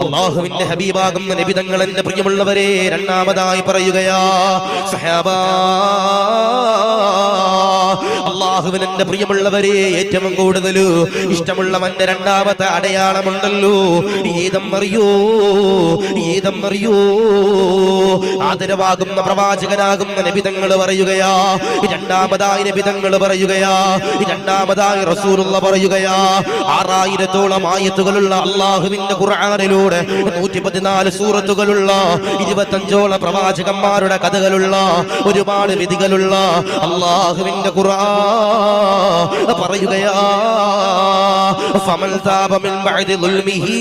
അല്ലാഹുവിന്റെ ഹബീബാകുന്ന നബി തങ്ങൾ എന്റെ പ്രിയമുള്ളവരെ രണ്ടാമതായി പറയുകയാ സഹാബാ അല്ലാഹുവിന് എന്റെ പ്രിയമുള്ളവരെ ഏറ്റവും കൂടുതൽ ഇഷ്ടമുള്ളവന്റെ രണ്ടാമത്തെ അടയാളമുണ്ടല്ലോ ഏതെന്നറിയോ ആദരവാകുന്ന പ്രവാചകനാകുന്ന നബി തങ്ങൾ പറയുകയാ രണ്ടാമതായി നബി തങ്ങൾ പറയുകയാ രണ്ടാമതായി റസൂലുള്ള പറയുകയാ 6000-ഓളം ആയത്തുകളുള്ള അല്ലാഹുവിന്റെ ഖുർആനിലൂടെ 114 സൂറത്തുകളുള്ള 25ഓളം പ്രവാചകന്മാരുടെ കഥകളുള്ള ഒരുപാട് വിധികളുള്ള അല്ലാഹുവിന്റെ ഖുർആൻ പറയുകയാ ഫമൻ താബ മിൻ ബഅദി ദുൽമിഹി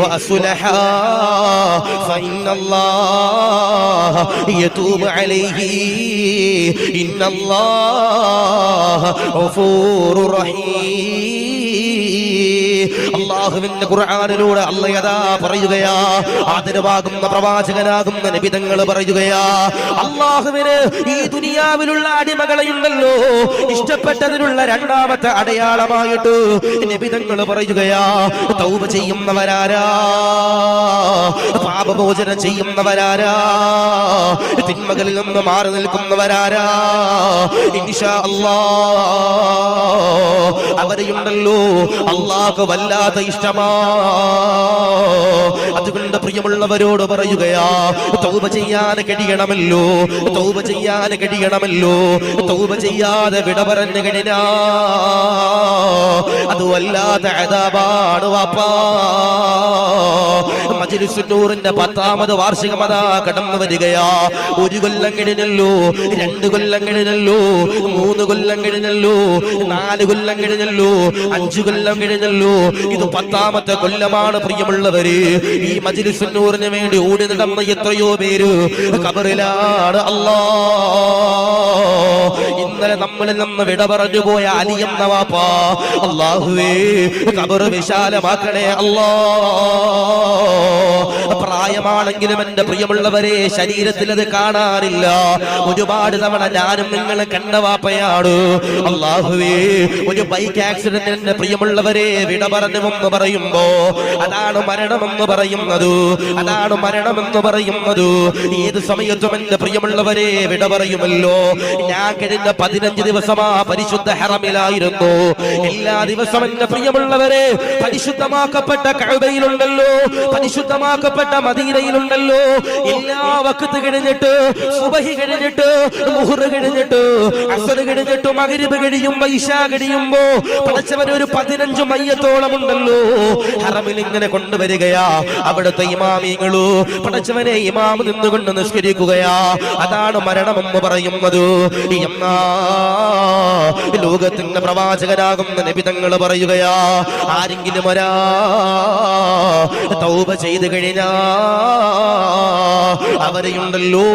വഅസ്ലഹ ഫഇന്നല്ലാഹ യതൂബു അലൈഹി ഇന്നല്ലാഹ ഗഫൂറുർ റഹീം അല്ലാഹുവിന്റെ ഖുർആനിലൂടെ അല്ലാഹു പറയുകയാ ആദരവാകുന്ന പ്രവാചകനാകുന്ന നബി തങ്ങൾ പറയുകയാ അല്ലാഹുവിന് ഈ ദുനിയാവിലുള്ള അടിമകളെയുണ്ടല്ലോ ഇഷ്ടപ്പെട്ടതിനുള്ള രണ്ടാമത്തെ അടയാളമായിട്ട് നബി തങ്ങൾ പറയുകയാ തൗബ ചെയ്യുന്നവരാരാ പാപമോചനം ചെയ്യുന്നവരാരാ തിന്മകളിൽ നിന്ന് മാറി നിൽക്കുന്നവരാരാ ഇൻഷാ അല്ലാഹ് അവരെയുണ്ടല്ലോ അല്ലാഹു വല്ലാത്ത ഇഷ്ടമാ അതുകൊണ്ട് പ്രിയമുള്ളവരോട് പറയുകയാ തൗബ ചെയ്യാൻ കഴിയണമല്ലോ തൗബ ചെയ്യാതെ വിട പറഞ്ഞു കഴിഞ്ഞാ അത് വല്ലാത്ത അദാബാണ് വാപ്പാ മജ്‌ലിസുൻ നൂറിന്റെ 10ാമത് വാർഷികം അതാ കടന്നു വരികയാ 1 കൊല്ലം കഴിഞ്ഞല്ലോ 2 കൊല്ലം കഴിഞ്ഞല്ലോ 3 കൊല്ലം കഴിഞ്ഞല്ലോ 4 കൊല്ലം കഴിഞ്ഞല്ലോ 5 കൊല്ലം കഴിഞ്ഞല്ലോ ഇത് 10ാമത്തെ കൊല്ലമാണ് പ്രിയമുള്ളവര് ഈ മജ്‌ലിസുൻ നൂറിന് വേണ്ടി ഓടി നടന്ന എത്രയോ പേര് ഖബറിലാണ് അല്ലാഹ് ഇന്നലെ നമ്മളിൽ നിന്ന് വിട പറഞ്ഞു പോയ അലി എന്ന വാപ്പാ അല്ലാഹുവേ ഖബർ വിശാലമാക്കണേ അല്ലാഹ് പ്രായമാണെങ്കിലും എന്റെ പ്രിയമുള്ളവരെ ശരീരത്തിൽ അത് കാണാനില്ല ഒരുപാട് തവണ ഞാനും നിങ്ങൾ കണ്ട വാപ്പയാണ് അല്ലാഹുവേ ഒരു ബൈക്ക് ആക്സിഡന്റ് എന്റെ പ്രിയമുള്ളവരെ വിട പറഞ്ഞുവെന്ന് പറയുമ്പോ അതാണ് മരണമെന്ന് പറയുന്നത് ഏത് സമയത്തും എന്റെ പ്രിയമുള്ളവരെ വിട പറയുമല്ലോ ഞാൻ കഴിഞ്ഞ 15 ദിവസമാ പരിശുദ്ധ ഹറമിലായിരുന്നു എല്ലാ ദിവസവും എന്റെ പ്രിയമുള്ളവരെ പരിശുദ്ധമാക്കപ്പെട്ട കഅബയിലുണ്ടല്ലോ പരിശുദ്ധമാക്കപ്പെട്ട മദീനയിലുണ്ടല്ലോ എല്ലാ വഖത്ത് കഴിഞ്ഞിട്ട് സുബഹി കഴിഞ്ഞിട്ട് മുഹ്ർ കഴിഞ്ഞിട്ട് അസ്ർ കഴിഞ്ഞിട്ട് മഗ്രിബ് കഴിയുമ്പോ ഇശാ കഴിയുമ്പോ പടച്ചവൻ ഒരു 15 മയ്യത്തോളം ഉണ്ടല്ലോ ഹറമിൽ ഇങ്ങനെ കൊണ്ടുവരികയാ അവിടുത്തെ ഇമാമികളു പടച്ചവനെ ഇമാം നിന്നുകൊണ്ട് നിസ്കരിക്കുകയാ അതാണ് മരണമെന്ന് പറയുന്നത് എന്നാ ലോകത്തിന്റെ പ്രവാചകനാകുന്ന നബി തങ്ങൾ പറയുകയാ ആരെങ്കിലും ഒരാ തൗബ ചെയ്തു കഴിഞ്ഞാ അവരെയുണ്ടല്ലോ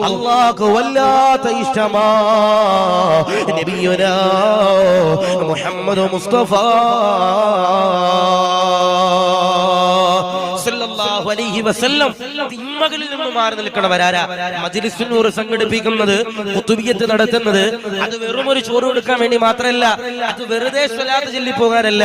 അല്ലാഹു വല്ലാത്ത ഇഷ്ടമാ നബിയുനാ മുഹമ്മദ് മുസ്തഫ സല്ലല്ലാഹു അലൈഹി വസല്ലം തിന്മകളിൽ നിന്ന് മാറി നിൽക്കണവരാരാ മജ്‌ലിസുൻ നൂർ സംഘടിപ്പിക്കുന്നത് ഖുതുബിയത്ത് നടത്തുന്നത് അത് വെറും ഒരു ചോറ് കൊടുക്കാൻ വേണ്ടി മാത്രമല്ല അത് വെറുതെ സ്വലാത്ത് ചൊല്ലി പോകാനല്ല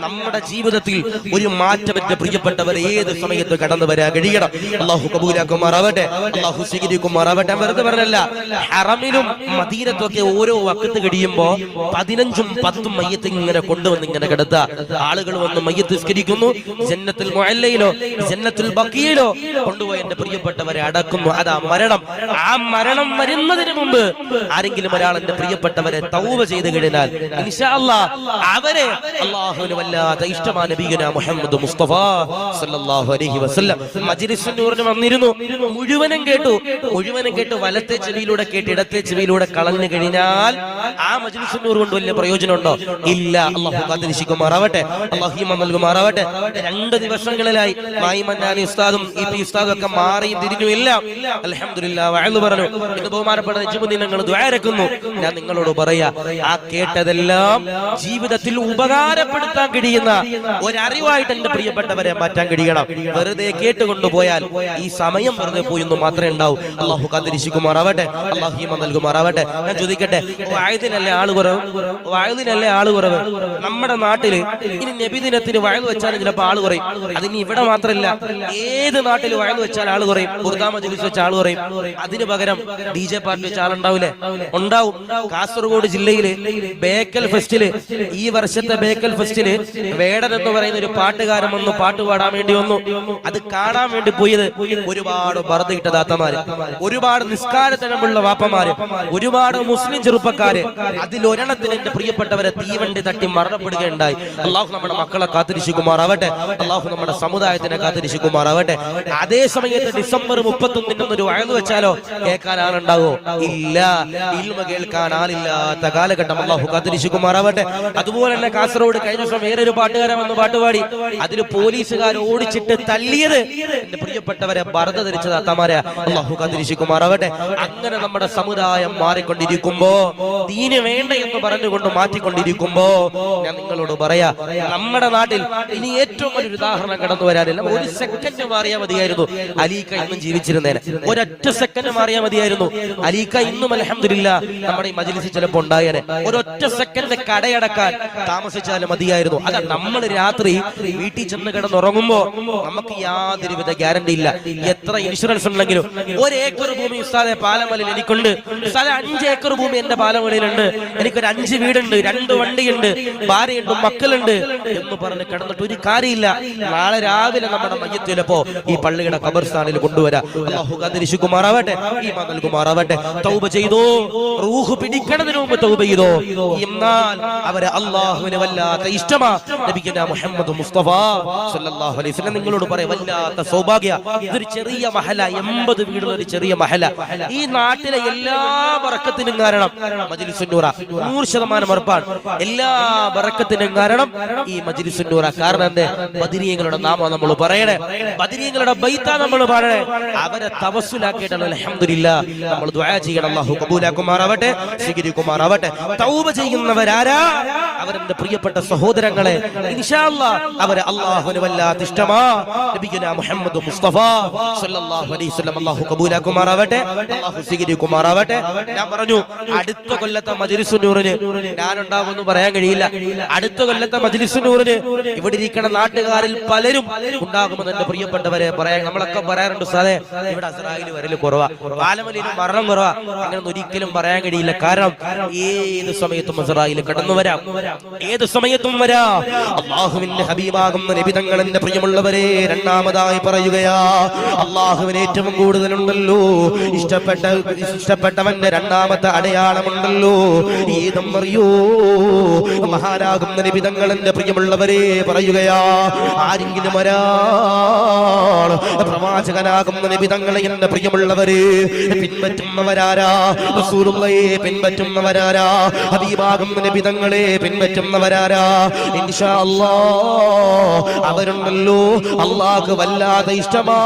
നമ്മുടെ ജീവിതത്തിൽ ഒരു മാറ്റമറ്റ പ്രിയപ്പെട്ടവർ ഏത് സമയത്ത് കടന്നു വരാൻ കഴിയണം അല്ലാഹു കബൂലാക്കുമാറാവട്ടെ അല്ലാഹു സ്വീകരിക്കുമാറാവട്ടെ വെറുതെ പറഞ്ഞല്ല ഹറമിലും മദീനത്തൊക്കെ ഓരോ വഖത്ത് കഴിയുമ്പോ 15ഉം 10ഉം മയ്യത്ത് ഇങ്ങനെ കൊണ്ടുവന്ന് ഇങ്ങനെ കിടത്താ ആളുകൾ വന്ന് മയ്യത്ത് നിസ്കരിക്കുന്നു ജന്നത്തുൽ മുഅല്ലയിലോ ജന്നത്തുൽ ബഖീയിലോ കൊണ്ടുപോയി എന്റെ പ്രിയപ്പെട്ടവരെ അടക്കുന്നു അതാ മരണം ആ മരണം വരുന്നതിന് മുമ്പ് ആരെങ്കിലും ഒരാൾ എന്റെ പ്രിയപ്പെട്ടവരെ തൗബ ചെയ്തു കഴിഞ്ഞാൽ ഇൻഷാ അല്ലാഹ് അവരെ അല്ലാഹുവിന് വല്ലാത്ത ഇഷ്ടമാണ് നബിയുനാ മുഹമ്മദ് മുസ്തഫ സല്ലല്ലാഹു അലൈഹി വസല്ലം മജ്‌ലിസുൻ നൂറിന് വന്നിരുന്നു മുഴുവനും കേട്ടു വലത്തെ ചെവിയിലൂടെ കേട്ട് ഇടത്തെ ചെവിയിലൂടെ കളഞ്ഞു കഴിഞ്ഞാൽ ആ മജ്‌ലിസുൻ നൂർ കൊണ്ട് വലിയ പ്രയോജനമുണ്ടോ ഇല്ല അല്ലാഹു കാത്തിരക്ഷിക്കുമാറാവട്ടെ അല്ലാഹു ഈമാൻ നൽകുമാറാവട്ടെ 2 ദിവസങ്ങളിലായി മായിമന്നാനി ഉസ്താദും ഇപി ഉസ്താദും ഒക്കെ മാറിയും തിരിഞ്ഞു എല്ലാം അൽഹംദുലില്ലാഹ് വഅദ് പറഞ്ഞു. ഇന്ന് ബഹുമാനപ്പെട്ട നജ്മുദ്ദീൻ നിങ്ങൾ ദുആ ഇറക്കുന്നു. ഞാൻ നിങ്ങളോട് പറയാ, ആ കേട്ടതെല്ലാം ജീവിതത്തിൽ ഉപകാരപ്പെടുത്താൻ കഴിയുന്ന ഒരറിവായിട്ട് എന്റെ പ്രിയപ്പെട്ടവരെ മാറ്റാൻ കഴിയണം. വെറുതെ കേട്ടുകൊണ്ടുപോയാൽ ഈ സമയം വെറുതെ പോയെന്ന് മാത്രമേ ഉണ്ടാവൂ. അള്ളാഹു കാത്തിരിക്കുമാറാവട്ടെ, അള്ളാഹു ഈമാൻ നൽകുമാറാവട്ടെ. ഞാൻ ചോദിക്കട്ടെ, വഅദിനല്ലേ ആള് കുറവ്? വഅദിനല്ലേ ആള് കുറവ്? നമ്മുടെ നാട്ടില് ഇനി നബിദിനത്തിന് വഅദ് വെച്ചാലും ചിലപ്പോൾ ആള് കുറയും. അതിന് ഇവിടെ മാത്രമല്ല, ഏത് നാട്ടിൽ വഅദ് വെച്ചാൽ ആള് കുറയും. ബുർദാ മജ്ലിസ് വെച്ച ആള് കുറയും. അതിന് പകരം DJ പാർട്ടി വെച്ച ആളുണ്ടാവൂലേ? ഉണ്ടാവും. കാസർഗോഡ് ജില്ലയില് ബേക്കൽ ഫെസ്റ്റില്, ഈ വർഷത്തെ ബേക്കൽ ഫെസ്റ്റില് വേടൻ എന്ന് പറയുന്ന ഒരു പാട്ടുകാരൻ വന്നു, പാട്ട് പാടാൻ വേണ്ടി വന്നു. അത് കാണാൻ വേണ്ടി പോയത് ഒരുപാട് ബർദിട്ട ദാത്തമാര്, ഒരുപാട് നിസ്കാരത്തിനുള്ള വാപ്പമാര്, ഒരുപാട് മുസ്ലിം ചെറുപ്പക്കാര്. അതിലൊരെണ്ണത്തിന് എന്റെ പ്രിയപ്പെട്ടവരെ തീവണ്ടി തട്ടി മരണപ്പെടുകയുണ്ടായി. അള്ളാഹു നമ്മുടെ മക്കളെ കാത്തിരിക്കുമാറാവട്ടെ, അള്ളാഹു നമ്മുടെ സമുദായത്തിനെ കാത്തിരിക്കുമാറാവട്ടെ. അതേ സമയത്ത് ഡിസംബർ 31 ഒരു വഅദ് വെച്ചാലോ കേൾക്കാൻ ആളുണ്ടാവോ? ഇല്ല. ഇൽമ കേൾക്കാൻ ആളില്ലാത്ത കാലഘട്ടം. അള്ളാഹു കാത്തിരിക്കുമാറാവട്ടെ. അതുപോലെ തന്നെ കാസർഗോഡ് കഴിഞ്ഞ ദിവസം വേറൊരു പാട്ടുകാരൻ വന്ന് പാട്ടുപാടി. അതിൽ പോലീസുകാർ ഓടിച്ചിട്ട് തല്ലിയത് എന്റെ പ്രിയപ്പെട്ടവരെ ബർദ ധരിച്ച താത്തമാരെ. അള്ളാഹു കാത്തിരിക്കുമാറാവട്ടെ. അങ്ങനെ നമ്മുടെ സമുദായം മാറിക്കൊണ്ടിരിക്കുമ്പോ, ദീന് വേണ്ട എന്ന് പറഞ്ഞുകൊണ്ട് മാറ്റിക്കൊണ്ടിരിക്കുമ്പോ, ഞാൻ നിങ്ങളോട് പറയാ, നമ്മുടെ നാട്ടിൽ ഇനി ഏറ്റവും വലിയൊരു ഉദാഹരണം കടന്നു വരാനില്ല. ഒരു സെക്കൻഡ് മാറിയാൽ മതിയായിരുന്നു അലീക്ക ഇന്നും ജീവിച്ചിരുന്നേനെ. ഒരൊറ്റ സെക്കൻഡ് മാറിയാൽ മതിയായിരുന്നു അലീക്ക ഇന്നും അൽഹംദുലില്ലാഹ് നമ്മുടെ ഈ മജ്ലിസിൽ ചിലപ്പോൾ ഉണ്ടായേനെ. ഒരൊറ്റ സെക്കൻഡ് കടയടക്കാൻ താമസിച്ചാലും മതിയായിരുന്നു. അതാ നമ്മൾ രാത്രി വീട്ടിൽ ചെന്ന് കിടന്നുറങ്ങുമ്പോ നമുക്ക് യാതൊരുവിധ ഗ്യാരണ്ടി ഇല്ല. എത്ര ഇൻഷുറൻസ് ഉണ്ടെങ്കിലും 1 ഏക്കർ ഭൂമി ഉസ്താദെ പാലമലയിൽ എനിക്കുണ്ട്, ഉസ്താദെ 5 ഏക്കർ ഭൂമി എന്റെ പാലമലയിലുണ്ട്, എനിക്കൊരു 5 വീടുണ്ട്, 2 വണ്ടിയുണ്ട്, ഭാര്യയുണ്ട്, മക്കളുണ്ട് എന്ന് പറഞ്ഞ് കിടന്നിട്ട് ഒരു കാര്യമില്ല. നാളെ രാവിലെ നമ്മുടെ മയ്യത്ത് ചിലപ്പോ ഈ പള്ളിയുടെ ഖബർസ്ഥാനിൽ കൊണ്ടുവരാം. അല്ലാഹു കാത്തിരിക്കുമാറാവട്ടെ, ഈമാൻ നൽകുമാറാവട്ടെ. തൗബ ചെയ്തോ, റൂഹ് പിടിക്കണതിന് മുമ്പ് തൗബ ചെയ്തോ. എന്നാൽ അവരെ അല്ലാഹുവിന് വല്ലാത്ത ഇഷ്ടമാ. നബിയുനാ മുഹമ്മദ് മുസ്തഫ സല്ലല്ലാഹു അലൈഹി വസല്ലം നിങ്ങളോട് പറയാം, വല്ലാത്ത സൗഭാഗ്യ. ഇതൊരു ചെറിയ മഹല, 80 വീടുള്ള ഒരു ചെറിയ മഹല. ഈ നാട്ടിലെ എല്ലാ ബറക്കത്തിനും കാരണം മജ്ലിസുൻ നൂറ. 100% ഉറപ്പാണ്. എല്ലാ ബറക്കത്തിനും കാരണം ഈ മജ്ലിസുൻ നൂറ. കാരണം എന്തേ? ബദരീങ്ങളുടെ നാമം നമ്മൾ പറയണേ, ബദരീങ്ങളുടെ ബൈത്ത നമ്മൾ പറയണേ. അവരെ തവസ്സുലാക്കിയിട്ടാണ് അൽഹംദുലില്ലാഹ് നമ്മൾ ദുആ ചെയ്യണം. അല്ലാഹു കബൂലാക്കുമാറാവട്ടെ, സ്വീകരിക്കുമാറാവട്ടെ. തൗബ ചെയ്യുന്നവരാരാ? അവരുടെ പ്രിയപ്പെട്ട സഹോദരങ്ങളെ ഇൻഷാ അല്ലാഹ് അവരെ അല്ലാഹുവിന് വല്ലാത്ത ഇഷ്ടമാ. നബിയുനാ മുഹമ്മദ് മുസ്തഫ സല്ലല്ലാഹു അലൈഹി വസല്ലം അല്ലാഹു കബൂലാക്കുമാറാവട്ടെ, അല്ലാഹു സ്വീകരിക്കുമാറാവട്ടെ. ഞാൻ പറഞ്ഞു, അടുത്ത കൊല്ലത്തെ മജ്ലിസുൻ നൂറിന് ഞാൻ ഉണ്ടാവുമെന്ന് പറയാൻ കഴിയില്ല. അടുത്ത കൊല്ലത്തെ മജ്ലിസുൻ നൂറിന് ഇവിടെ ഇരിക്കുന്ന നാട്ടുകാരിൽ പലരും ഉണ്ടാകുമെന്ന് എന്റെ പ്രിയപ്പെട്ടവരെ പറയാൻ നമ്മളൊക്കെ പറയാറുണ്ട്. സാറേ, ഇവിടെ അസ്രായേൽ വരൽ കുറവാ, പാലമലയിൽ മരണം കുറവാ. അങ്ങനെ ഒരിക്കലും പറയാൻ കഴിയില്ല. കാരണം ഏത് സമയത്തും അസ്രായേൽ കടന്നു വരാം, ഏത് സമയത്തും വരാം. അള്ളാഹുവിന്റെ ഹബീബാകുന്ന നബി തങ്ങൾ എന്റെ പ്രിയമുള്ളവരെ രണ്ടാമതായി പറയുകയാ, അള്ളാഹുവിന് ഏറ്റവും കൂടുതലുണ്ടല്ലോ ഇഷ്ടപ്പെട്ടവന്റെ രണ്ടാമത്തെ അടയാളമുണ്ടല്ലോ. ഏതും അറിയോ? മഹാനാകുന്ന നബി തങ്ങൾ എന്റെ പ്രിയമുള്ളവരെ പറയുകയാ, ആരെങ്കിലും ഒരാൾ പ്രവാചകനാകുന്ന നബി തങ്ങളെ എന്റെ പ്രിയമുള്ളവരെ പിൻപറ്റുന്നവരാരാ? റസൂലുള്ളാഹിയെ പിൻപറ്റുന്നവരാരാ? ഹബീബാകുന്ന നബി തങ്ങളെ പിൻപറ്റുന്നവരാരാ? ഇൻഷാ അല്ലാഹ് അവരുണ്ടല്ലോ അല്ലാഹു വല്ലാതെ ഇഷ്ടമാ.